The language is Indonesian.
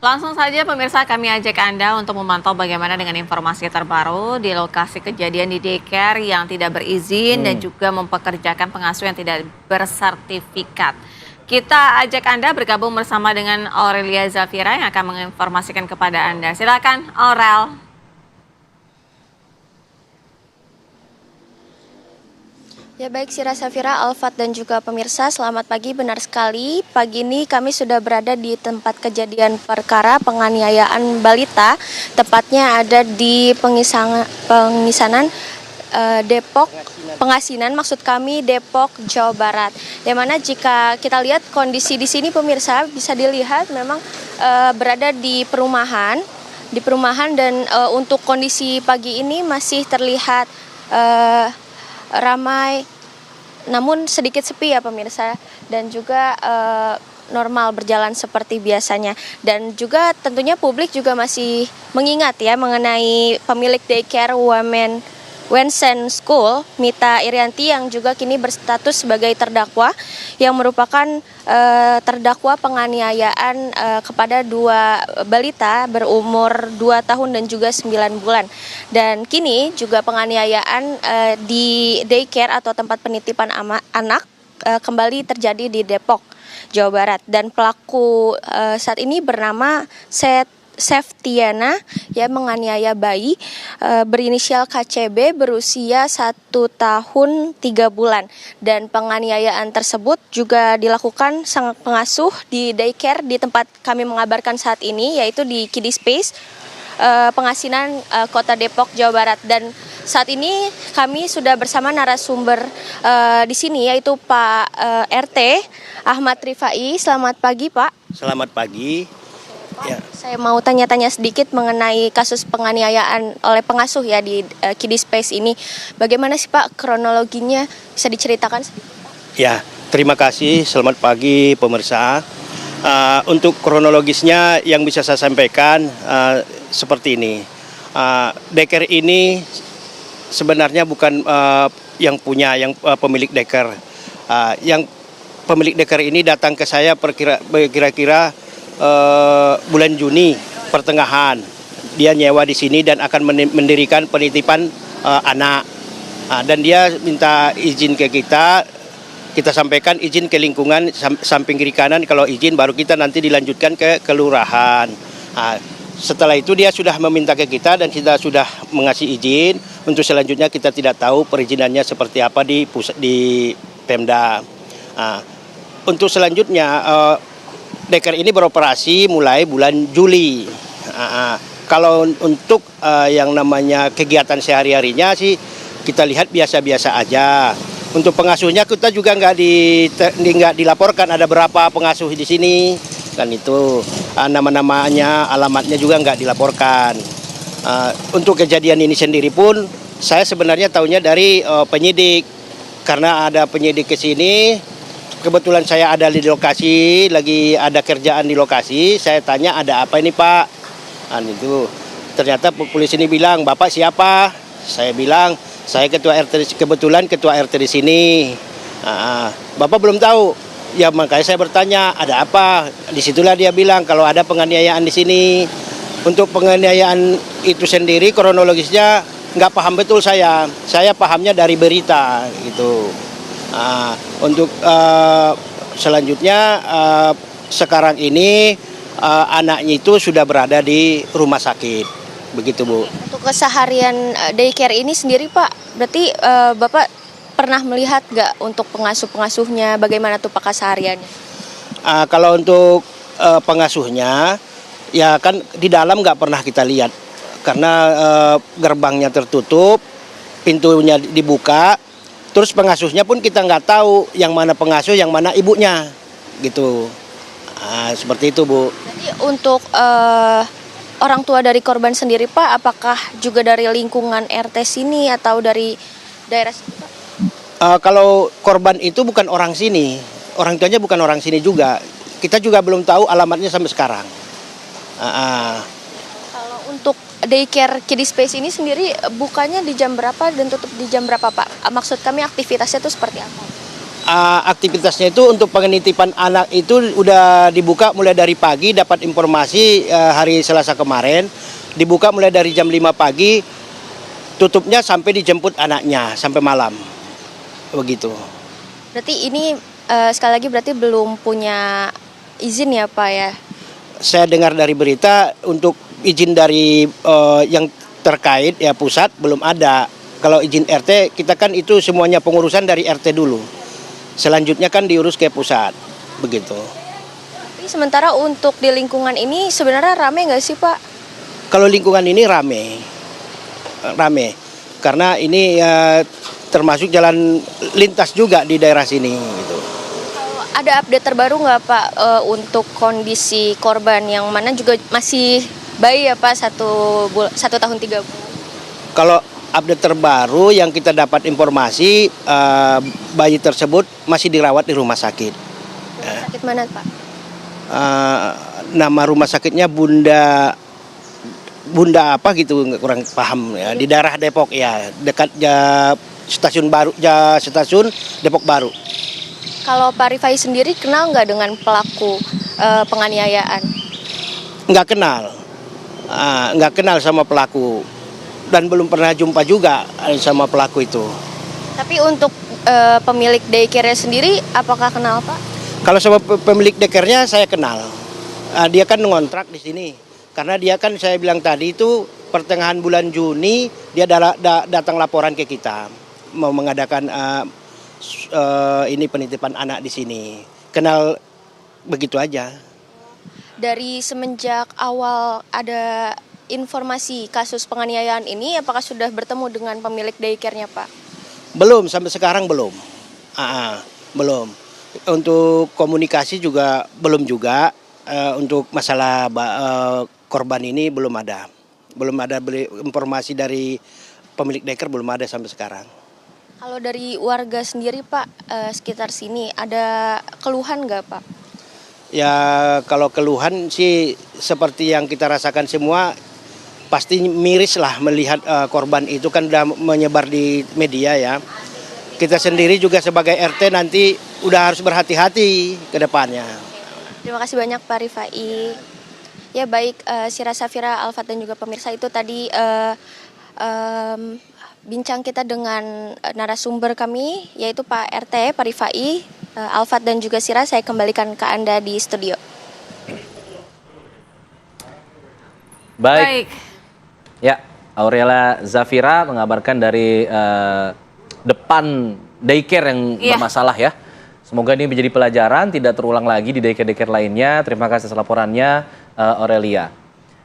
Langsung saja pemirsa kami ajak Anda untuk memantau bagaimana dengan informasi terbaru di lokasi kejadian di daycare yang tidak berizin dan juga mempekerjakan pengasuh yang tidak bersertifikat. Kita ajak Anda bergabung bersama dengan Aurelia Zafira yang akan menginformasikan kepada Anda. Silakan Aurel. Ya baik Sira Safira, Alfat dan juga pemirsa, selamat pagi. Benar sekali, pagi ini kami sudah berada di tempat kejadian perkara penganiayaan balita. Tepatnya ada di Pengasinan maksud kami Depok, Jawa Barat. Yang mana jika kita lihat kondisi di sini pemirsa bisa dilihat memang berada di perumahan dan untuk kondisi pagi ini masih terlihat ramai namun sedikit sepi ya pemirsa, dan juga normal berjalan seperti biasanya. Dan juga tentunya publik juga masih mengingat ya mengenai pemilik daycare Wensen School, Mita Irianti, yang juga kini berstatus sebagai terdakwa yang merupakan terdakwa penganiayaan kepada dua balita berumur 2 tahun dan juga 9 bulan. Dan kini juga penganiayaan di daycare atau tempat penitipan anak kembali terjadi di Depok, Jawa Barat. Dan pelaku saat ini bernama Septiana yang menganiaya bayi berinisial KCB berusia 1 tahun 3 bulan. Dan penganiayaan tersebut juga dilakukan sang pengasuh di daycare di tempat kami mengabarkan saat ini, yaitu di Kiddie Space Pengasinan Kota Depok, Jawa Barat. Dan saat ini kami sudah bersama narasumber di sini, yaitu Pak RT Ahmad Rifai. Selamat pagi Pak. Selamat pagi. Ya. Saya mau tanya-tanya sedikit mengenai kasus penganiayaan oleh pengasuh ya di Kiddie Space ini. Bagaimana sih Pak kronologinya? Bisa diceritakan sedikit Pak? Ya, terima kasih. Selamat pagi pemirsa. Untuk kronologisnya yang bisa saya sampaikan seperti ini. Daycare ini sebenarnya bukan yang pemilik daycare. Yang pemilik daycare ini datang ke saya kira-kira bulan Juni pertengahan. Dia nyewa di sini dan akan mendirikan penitipan anak. Dan dia minta izin ke kita sampaikan izin ke lingkungan samping kiri kanan, kalau izin baru kita nanti dilanjutkan ke kelurahan. Setelah itu dia sudah meminta ke kita dan kita sudah mengasih izin. Untuk selanjutnya kita tidak tahu perizinannya seperti apa di Pemda. Untuk selanjutnya daycare ini beroperasi mulai bulan Juli. Kalau untuk yang namanya kegiatan sehari-harinya sih kita lihat biasa-biasa aja. Untuk pengasuhnya kita juga nggak dilaporkan ada berapa pengasuh di sini, kan itu nama-namanya, alamatnya juga nggak dilaporkan. Untuk kejadian ini sendiri pun saya sebenarnya tahunya dari penyidik, karena ada penyidik ke sini. Kebetulan saya ada di lokasi, lagi ada kerjaan di lokasi. Saya tanya ada apa ini Pak? Itu ternyata polisi ini bilang, Bapak siapa? Saya bilang, saya ketua RT, kebetulan ketua RT di sini. Bapak belum tahu. Ya makanya saya bertanya, ada apa? Disitulah dia bilang kalau ada penganiayaan di sini. Untuk penganiayaan itu sendiri kronologisnya nggak paham betul saya. Saya pahamnya dari berita gitu. Untuk selanjutnya sekarang ini anaknya itu sudah berada di rumah sakit, begitu Bu. Untuk keseharian daycare ini sendiri Pak, berarti Bapak pernah melihat nggak untuk pengasuh-pengasuhnya, bagaimana tuh Pak kesehariannya? Kalau untuk pengasuhnya, ya kan di dalam nggak pernah kita lihat karena gerbangnya tertutup, pintunya dibuka. Terus pengasuhnya pun kita nggak tahu yang mana pengasuh, yang mana ibunya, gitu. Seperti itu Bu. Jadi untuk orang tua dari korban sendiri Pak, apakah juga dari lingkungan RT sini atau dari daerah sini Pak? Kalau korban itu bukan orang sini, orang tuanya bukan orang sini juga. Kita juga belum tahu alamatnya sampai sekarang. Kalau untuk daycare Kiddie Space ini sendiri bukanya di jam berapa dan tutup di jam berapa Pak? Maksud kami aktivitasnya itu seperti apa? aktivitasnya itu untuk penitipan anak itu udah dibuka mulai dari pagi, dapat informasi hari Selasa kemarin, dibuka mulai dari jam 5 pagi, tutupnya sampai dijemput anaknya sampai malam. Begitu. Berarti ini sekali lagi berarti belum punya izin ya Pak ya? Saya dengar dari berita untuk izin dari yang terkait ya pusat belum ada. Kalau izin RT kita kan itu semuanya pengurusan dari RT dulu. Selanjutnya kan diurus ke pusat, begitu. Tapi sementara untuk di lingkungan ini sebenarnya rame nggak sih Pak? Kalau lingkungan ini rame, karena ini ya termasuk jalan lintas juga di daerah sini. Gitu. Ada update terbaru nggak Pak untuk kondisi korban yang mana juga masih bayi ya Pak, 1 tahun 3 bulan? Kalau update terbaru yang kita dapat informasi bayi tersebut masih dirawat di rumah sakit. Sakit mana Pak? Nama rumah sakitnya Bunda apa gitu, kurang paham ya, di daerah Depok ya, dekat stasiun Depok Baru. Kalau Pak Rifai sendiri kenal nggak dengan pelaku penganiayaan? Nggak kenal sama pelaku dan belum pernah jumpa juga sama pelaku itu. Tapi untuk pemilik daycare sendiri apakah kenal Pak? Kalau sama pemilik daycare-nya saya kenal. Dia kan ngontrak di sini. Karena dia kan saya bilang tadi itu pertengahan bulan Juni dia datang laporan ke kita mau mengadakan ini penitipan anak di sini. Kenal begitu aja. Dari semenjak awal ada informasi kasus penganiayaan ini, apakah sudah bertemu dengan pemilik daycare-nya Pak? Belum, sampai sekarang belum. Belum. Untuk komunikasi juga belum juga. Untuk masalah korban ini belum ada. Belum ada informasi dari pemilik daycare, belum ada sampai sekarang. Kalau dari warga sendiri Pak, sekitar sini ada keluhan nggak Pak? Ya kalau keluhan sih seperti yang kita rasakan semua, pasti miris lah melihat korban itu kan udah menyebar di media ya. Kita sendiri juga sebagai RT nanti udah harus berhati-hati ke depannya. Terima kasih banyak Pak Rifai. Ya baik, Sira Safira, Alfat dan juga pemirsa itu tadi bincang kita dengan narasumber kami yaitu Pak RT, Pak Rifai, Alfat dan juga Sira. Saya kembalikan ke Anda di studio. Baik. Ya, Aurela Zafira mengabarkan dari depan daycare yang bermasalah ya. Semoga ini menjadi pelajaran, tidak terulang lagi di daycare-daycare lainnya. Terima kasih atas laporannya, Aurelia.